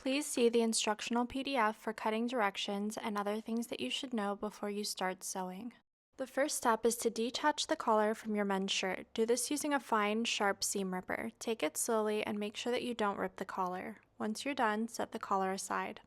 Please see the instructional PDF for cutting directions and other things that you should know before you start sewing. The first step is to detach the collar from your men's shirt. Do this using a fine, sharp seam ripper. Take it slowly and make sure that you don't rip the collar. Once you're done, set the collar aside.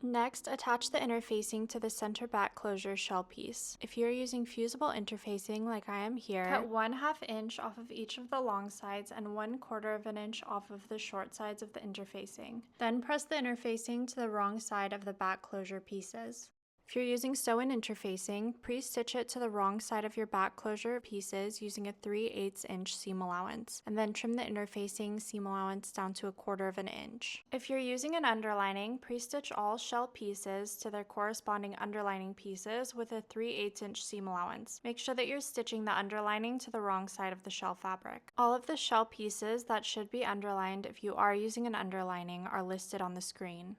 Next, attach the interfacing to the center back closure shell piece. If you are using fusible interfacing like I am here, cut 1/2 inch off of each of the long sides and 1/4 inch off of the short sides of the interfacing. Then press the interfacing to the wrong side of the back closure pieces. If you're using sew-in interfacing, pre-stitch it to the wrong side of your back closure pieces using a 3/8 inch seam allowance, and then trim the interfacing seam allowance down to 1/4 inch. If you're using an underlining, pre-stitch all shell pieces to their corresponding underlining pieces with a 3/8 inch seam allowance. Make sure that you're stitching the underlining to the wrong side of the shell fabric. All of the shell pieces that should be underlined if you are using an underlining are listed on the screen.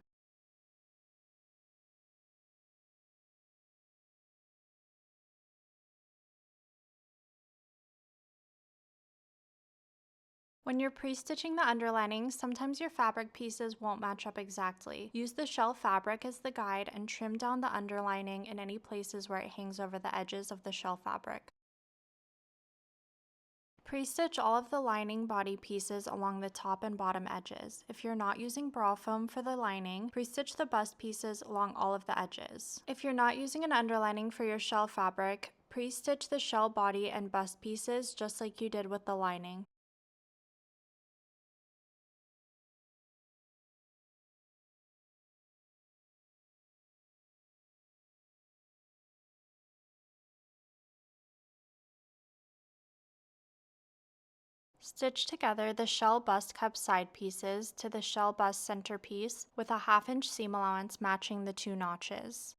When you're pre-stitching the underlining, sometimes your fabric pieces won't match up exactly. Use the shell fabric as the guide and trim down the underlining in any places where it hangs over the edges of the shell fabric. Pre-stitch all of the lining body pieces along the top and bottom edges. If you're not using bra foam for the lining, pre-stitch the bust pieces along all of the edges. If you're not using an underlining for your shell fabric, pre-stitch the shell body and bust pieces just like you did with the lining. Stitch together the shell bust cup side pieces to the shell bust center piece with a 1/2 inch seam allowance matching the 2 notches.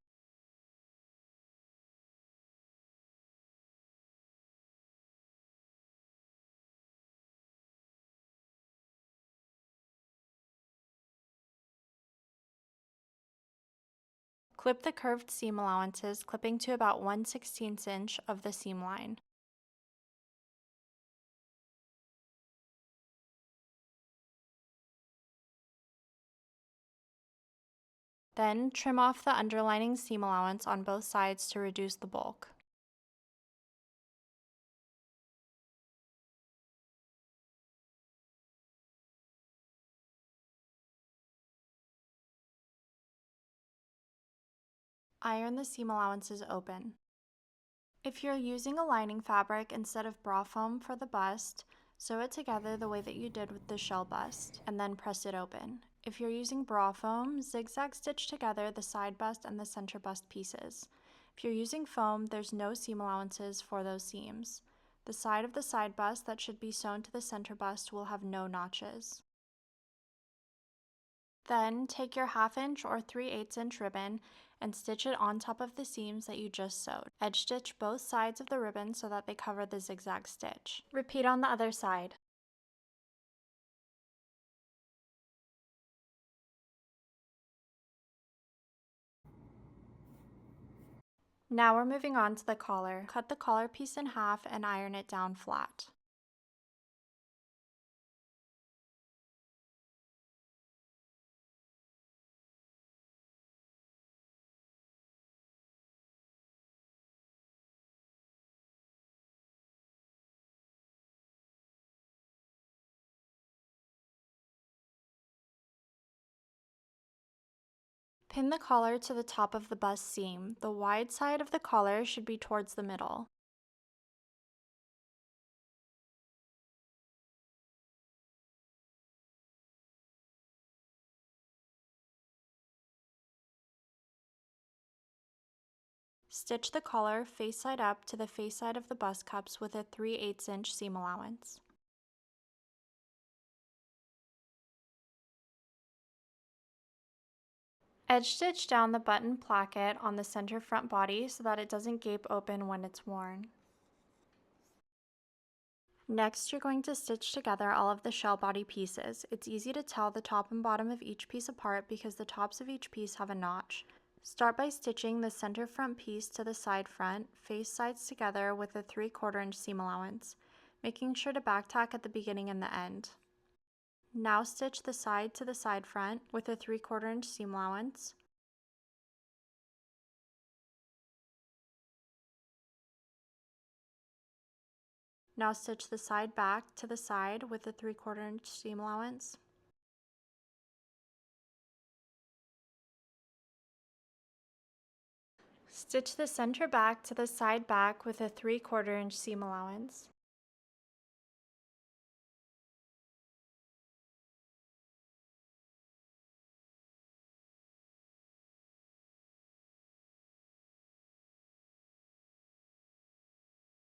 Clip the curved seam allowances, clipping to about 1/16 inch of the seam line. Then trim off the underlining seam allowance on both sides to reduce the bulk. Iron the seam allowances open. If you're using a lining fabric instead of bra foam for the bust, sew it together the way that you did with the shell bust, and then press it open. If you're using bra foam, zigzag stitch together the side bust and the center bust pieces. If you're using foam, there's no seam allowances for those seams. The side of the side bust that should be sewn to the center bust will have no notches. Then take your 1/2 inch or 3/8 inch ribbon and stitch it on top of the seams that you just sewed. Edge stitch both sides of the ribbon so that they cover the zigzag stitch. Repeat on the other side. Now we're moving on to the collar. Cut the collar piece in half and iron it down flat. Pin the collar to the top of the bust seam. The wide side of the collar should be towards the middle. Stitch the collar face side up to the face side of the bust cups with a 3/8 inch seam allowance. Edge stitch down the button placket on the center front body so that it doesn't gape open when it's worn. Next, you're going to stitch together all of the shell body pieces. It's easy to tell the top and bottom of each piece apart because the tops of each piece have a notch. Start by stitching the center front piece to the side front, face sides together with a 3/4 inch seam allowance. making sure to back tack at the beginning and the end. Now stitch the side to the side front with a 3/4 inch seam allowance. Now stitch the side back to the side with a 3/4 inch seam allowance. Stitch the center back to the side back with a 3/4 inch seam allowance.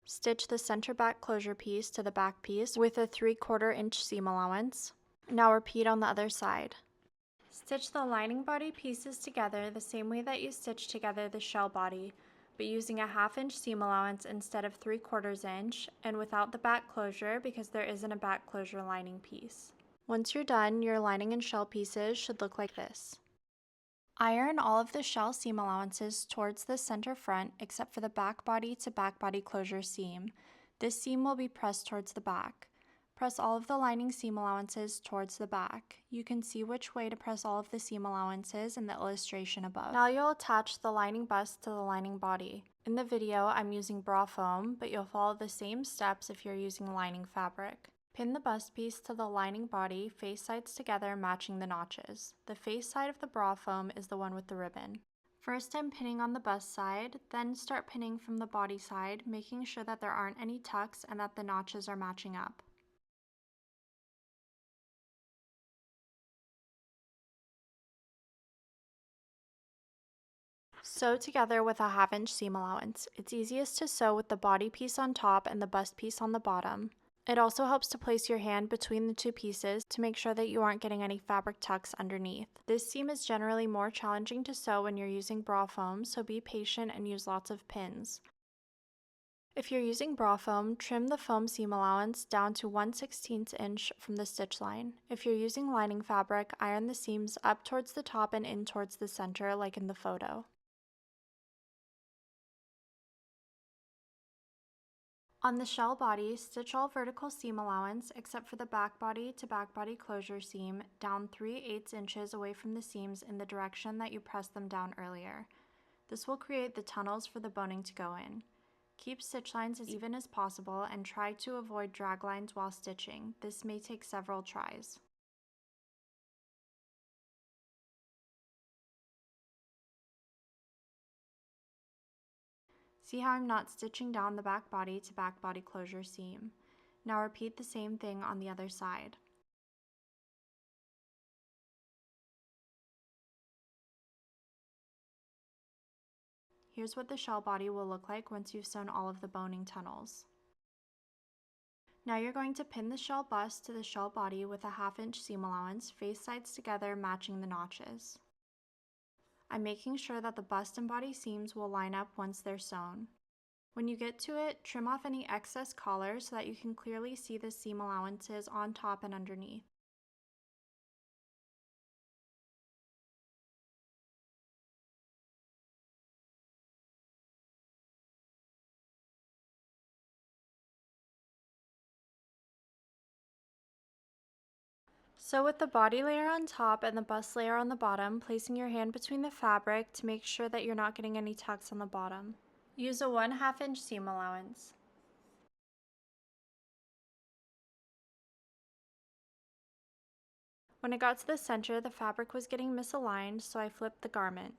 Stitch the center back closure piece to the back piece with a 3/4 inch seam allowance. Now repeat on the other side. Stitch the lining body pieces together the same way that you stitch together the shell body, but using a 1/2 inch seam allowance instead of 3/4 inch, and without the back closure because there isn't a back closure lining piece. Once you're done, your lining and shell pieces should look like this. Iron all of the shell seam allowances towards the center front except for the back body to back body closure seam. This seam will be pressed towards the back. Press all of the lining seam allowances towards the back. You can see which way to press all of the seam allowances in the illustration above. Now you'll attach the lining bust to the lining body. In the video, I'm using bra foam, but you'll follow the same steps if you're using lining fabric. Pin the bust piece to the lining body, face sides together matching the notches. The face side of the bra foam is the one with the ribbon. First I'm pinning on the bust side, then start pinning from the body side, making sure that there aren't any tucks and that the notches are matching up. Sew together with a 1/2 inch seam allowance. It's easiest to sew with the body piece on top and the bust piece on the bottom. It also helps to place your hand between the two pieces to make sure that you aren't getting any fabric tucks underneath. This seam is generally more challenging to sew when you're using bra foam, so be patient and use lots of pins. If you're using bra foam, trim the foam seam allowance down to 1/16 inch from the stitch line. If you're using lining fabric, iron the seams up towards the top and in towards the center like in the photo. On the shell body, stitch all vertical seam allowance except for the back body to back body closure seam down 3/8 inches away from the seams in the direction that you pressed them down earlier. This will create the tunnels for the boning to go in. Keep stitch lines as even as possible and try to avoid drag lines while stitching. This may take several tries. See how I'm not stitching down the back body to back body closure seam. Now repeat the same thing on the other side. Here's what the shell body will look like once you've sewn all of the boning tunnels. Now you're going to pin the shell bust to the shell body with a 1/2 inch seam allowance, face sides together matching the notches. I'm making sure that the bust and body seams will line up once they're sewn. When you get to it, trim off any excess collar so that you can clearly see the seam allowances on top and underneath. Sew with the body layer on top and the bust layer on the bottom, placing your hand between the fabric to make sure that you're not getting any tucks on the bottom. Use a 1/2 inch seam allowance. When it got to the center, the fabric was getting misaligned, so I flipped the garment.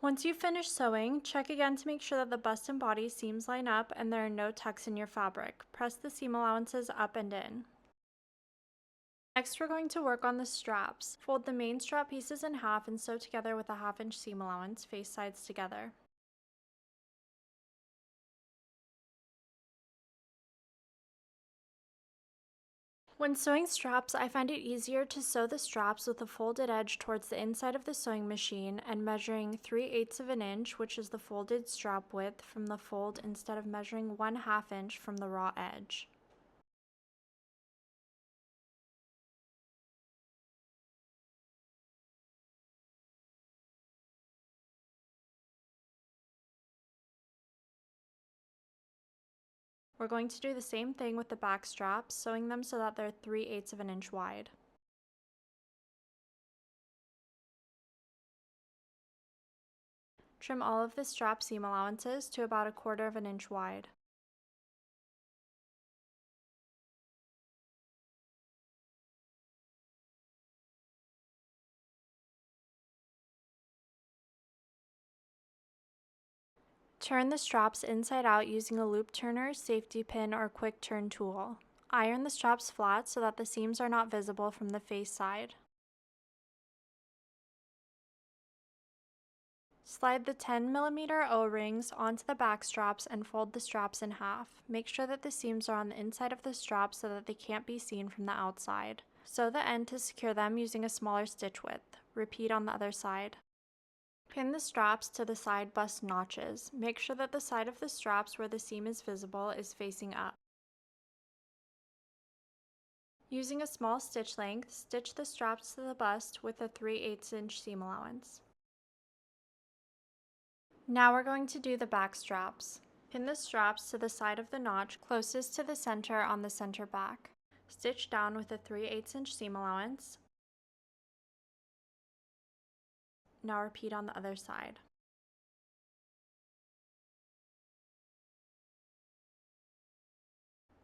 Once you've finished sewing, check again to make sure that the bust and body seams line up and there are no tucks in your fabric. Press the seam allowances up and in. Next, we're going to work on the straps. Fold the main strap pieces in half and sew together with a 1/2 inch seam allowance, face sides together. When sewing straps, I find it easier to sew the straps with a folded edge towards the inside of the sewing machine and measuring 3/8 of an inch, which is the folded strap width, from the fold instead of measuring 1/2 inch from the raw edge. We're going to do the same thing with the back straps, sewing them so that they're 3/8 of an inch wide. Trim all of the strap seam allowances to about 1/4 of an inch wide. Turn the straps inside out using a loop turner, safety pin, or quick turn tool. Iron the straps flat so that the seams are not visible from the face side. Slide the 10mm O-rings onto the back straps and fold the straps in half. Make sure that the seams are on the inside of the straps so that they can't be seen from the outside. Sew the end to secure them using a smaller stitch width. Repeat on the other side. Pin the straps to the side bust notches. Make sure that the side of the straps where the seam is visible is facing up. Using a small stitch length, stitch the straps to the bust with a 3/8 inch seam allowance. Now we're going to do the back straps. Pin the straps to the side of the notch closest to the center on the center back. Stitch down with a 3/8 inch seam allowance. Now repeat on the other side.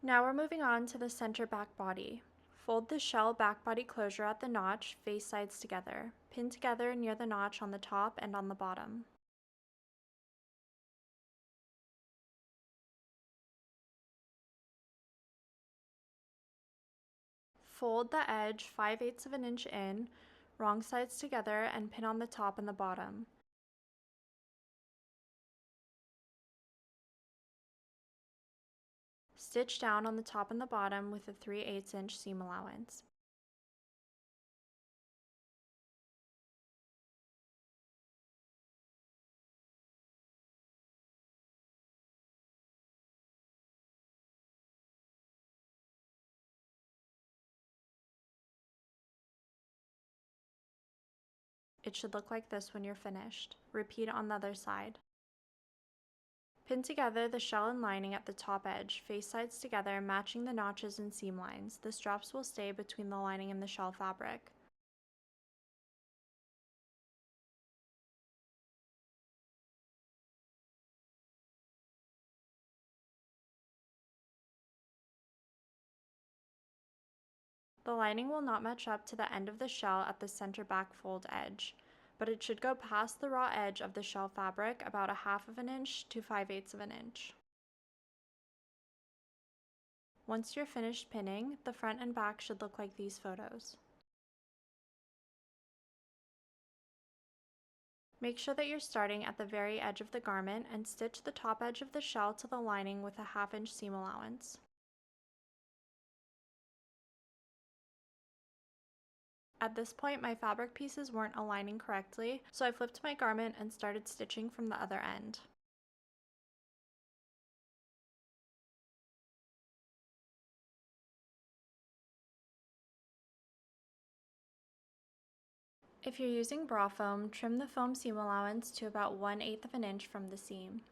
Now we're moving on to the center back body. Fold the shell back body closure at the notch, face sides together. Pin together near the notch on the top and on the bottom. Fold the edge 5/8 of an inch in, wrong sides together, and pin on the top and the bottom. Stitch down on the top and the bottom with a 3/8 inch seam allowance. It should look like this when you're finished. Repeat on the other side. Pin together the shell and lining at the top edge, face sides together, matching the notches and seam lines. The straps will stay between the lining and the shell fabric. The lining will not match up to the end of the shell at the center back fold edge, but it should go past the raw edge of the shell fabric about 1/2 of an inch to 5/8 of an inch. Once you're finished pinning, the front and back should look like these photos. Make sure that you're starting at the very edge of the garment and stitch the top edge of the shell to the lining with a 1/2 inch seam allowance. At this point, my fabric pieces weren't aligning correctly, so I flipped my garment and started stitching from the other end. If you're using bra foam, trim the foam seam allowance to about 1/8 of an inch from the seam.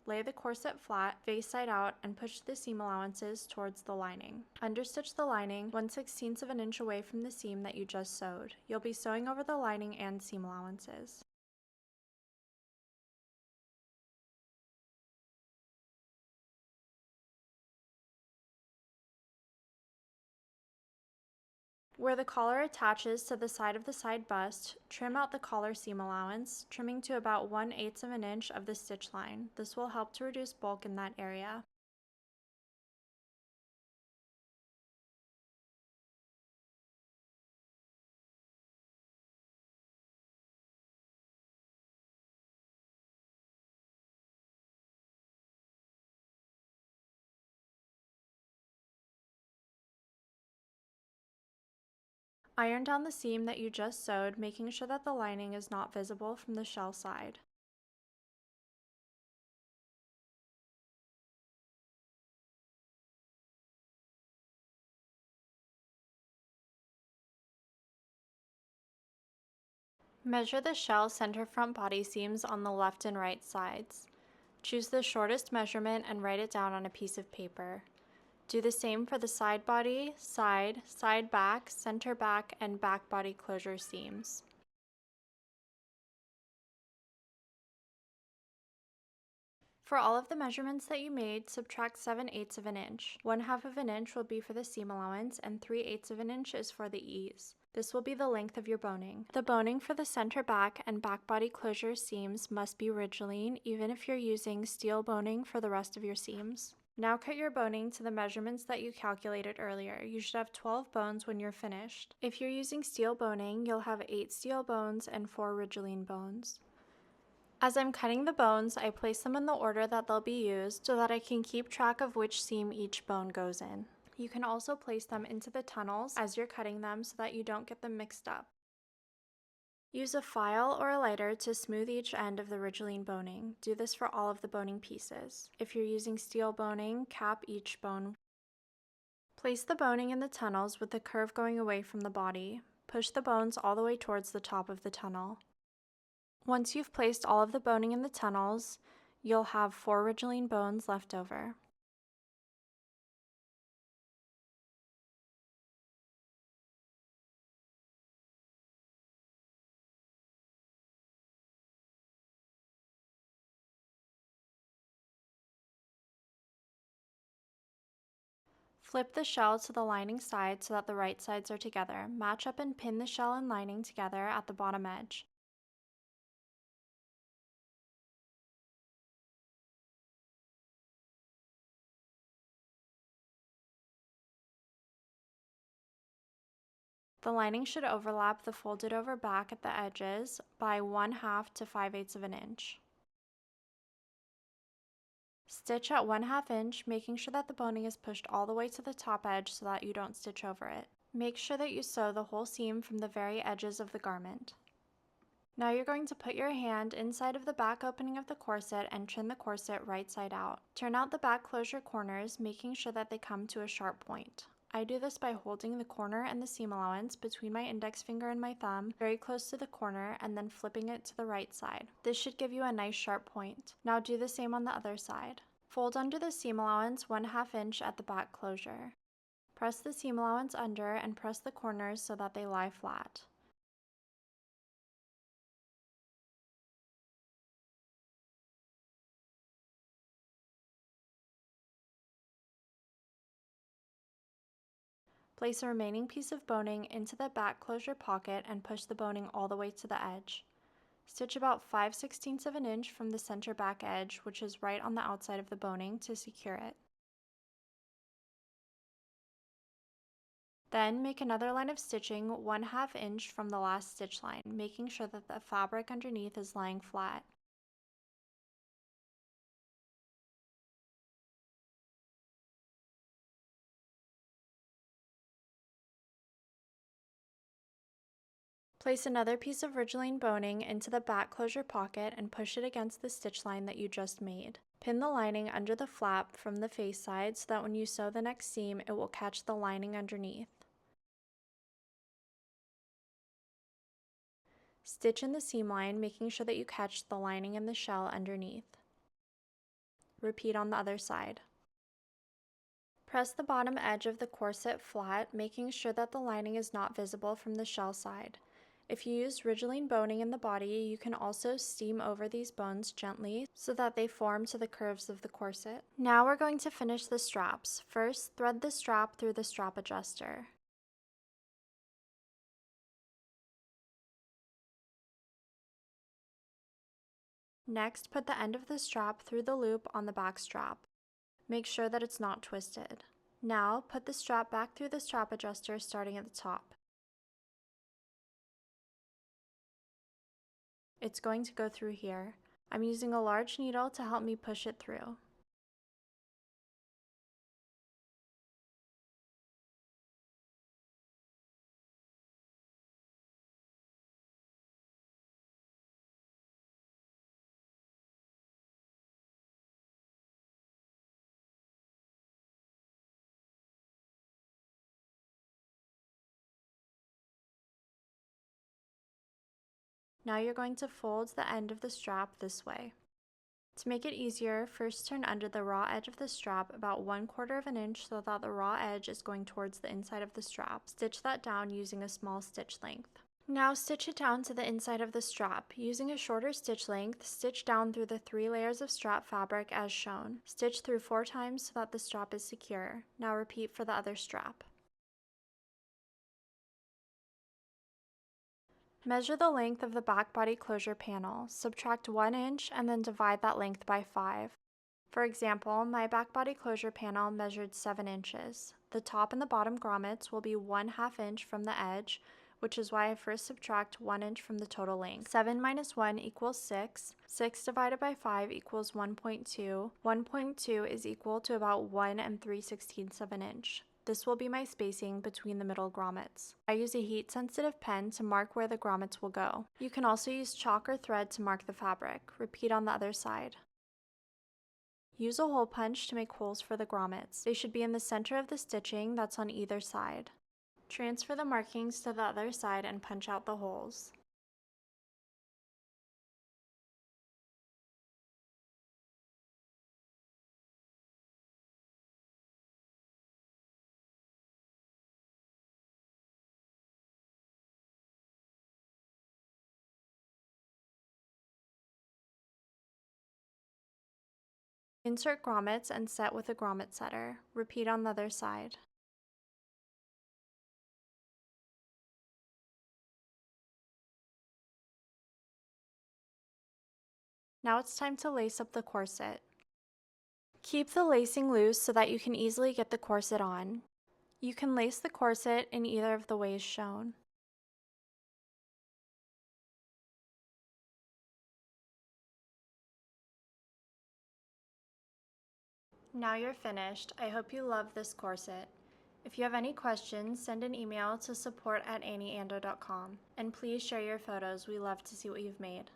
Lay the corset flat, face side out, and push the seam allowances towards the lining. Understitch the lining 1/16 of an inch away from the seam that you just sewed. You'll be sewing over the lining and seam allowances. Where the collar attaches to the side of the side bust, trim out the collar seam allowance, trimming to about 1/8 of an inch of the stitch line. This will help to reduce bulk in that area. Iron down the seam that you just sewed, making sure that the lining is not visible from the shell side. Measure the shell center front body seams on the left and right sides. Choose the shortest measurement and write it down on a piece of paper. Do the same for the side body, side back, center back, and back body closure seams. For all of the measurements that you made, subtract 7/8 of an inch. 1/2 of an inch will be for the seam allowance and 3/8 of an inch is for the ease. This will be the length of your boning. The boning for the center back and back body closure seams must be ridgeline, even if you're using steel boning for the rest of your seams. Now cut your boning to the measurements that you calculated earlier. You should have 12 bones when you're finished. If you're using steel boning, you'll have 8 steel bones and 4 ridgeline bones. As I'm cutting the bones, I place them in the order that they'll be used so that I can keep track of which seam each bone goes in. You can also place them into the tunnels as you're cutting them so that you don't get them mixed up. Use a file or a lighter to smooth each end of the ridgeline boning. Do this for all of the boning pieces. If you're using steel boning, cap each bone. Place the boning in the tunnels with the curve going away from the body. Push the bones all the way towards the top of the tunnel. Once you've placed all of the boning in the tunnels, you'll have 4 ridgeline bones left over. Flip the shell to the lining side so that the right sides are together. Match up and pin the shell and lining together at the bottom edge. The lining should overlap the folded over back at the edges by 1/2 to 5/8 of an inch. Stitch at 1/2 inch, making sure that the boning is pushed all the way to the top edge so that you don't stitch over it. Make sure that you sew the whole seam from the very edges of the garment. Now you're going to put your hand inside of the back opening of the corset and trim the corset right side out. Turn out the back closure corners, making sure that they come to a sharp point. I do this by holding the corner and the seam allowance between my index finger and my thumb, very close to the corner, and then flipping it to the right side. This should give you a nice sharp point. Now do the same on the other side. Fold under the seam allowance 1/2 inch at the back closure. Press the seam allowance under and press the corners so that they lie flat. Place a remaining piece of boning into the back closure pocket and push the boning all the way to the edge. Stitch about 5/16 of an inch from the center back edge, which is right on the outside of the boning, to secure it. Then make another line of stitching 1/2 inch from the last stitch line, making sure that the fabric underneath is lying flat. Place another piece of ridgeline boning into the back closure pocket and push it against the stitch line that you just made. Pin the lining under the flap from the face side so that when you sew the next seam, it will catch the lining underneath. Stitch in the seam line, making sure that you catch the lining and the shell underneath. Repeat on the other side. Press the bottom edge of the corset flat, making sure that the lining is not visible from the shell side. If you use ridgeline boning in the body, you can also steam over these bones gently so that they form to the curves of the corset. Now we're going to finish the straps. First, thread the strap through the strap adjuster. Next, put the end of the strap through the loop on the back strap. Make sure that it's not twisted. Now, put the strap back through the strap adjuster starting at the top. It's going to go through here. I'm using a large needle to help me push it through. Now you're going to fold the end of the strap this way. To make it easier, first turn under the raw edge of the strap about 1/4 of an inch so that the raw edge is going towards the inside of the strap. Stitch that down using a small stitch length. Now stitch it down to the inside of the strap. Using a shorter stitch length, stitch down through the 3 layers of strap fabric as shown. Stitch through 4 times so that the strap is secure. Now repeat for the other strap. Measure the length of the back body closure panel, subtract 1 inch, and then divide that length by 5. For example, my back body closure panel measured 7 inches. The top and the bottom grommets will be 1/2 inch from the edge, which is why I first subtract 1 inch from the total length. 7 minus 1 equals 6. 6 divided by 5 equals 1.2. 1.2 is equal to about 1 3/16 of an inch. This will be my spacing between the middle grommets. I use a heat-sensitive pen to mark where the grommets will go. You can also use chalk or thread to mark the fabric. Repeat on the other side. Use a hole punch to make holes for the grommets. They should be in the center of the stitching that's on either side. Transfer the markings to the other side and punch out the holes. Insert grommets and set with a grommet setter. Repeat on the other side. Now it's time to lace up the corset. Keep the lacing loose so that you can easily get the corset on. You can lace the corset in either of the ways shown. Now you're finished. I hope you love this corset. If you have any questions, send an email to support@annieando.com. And please share your photos. We love to see what you've made.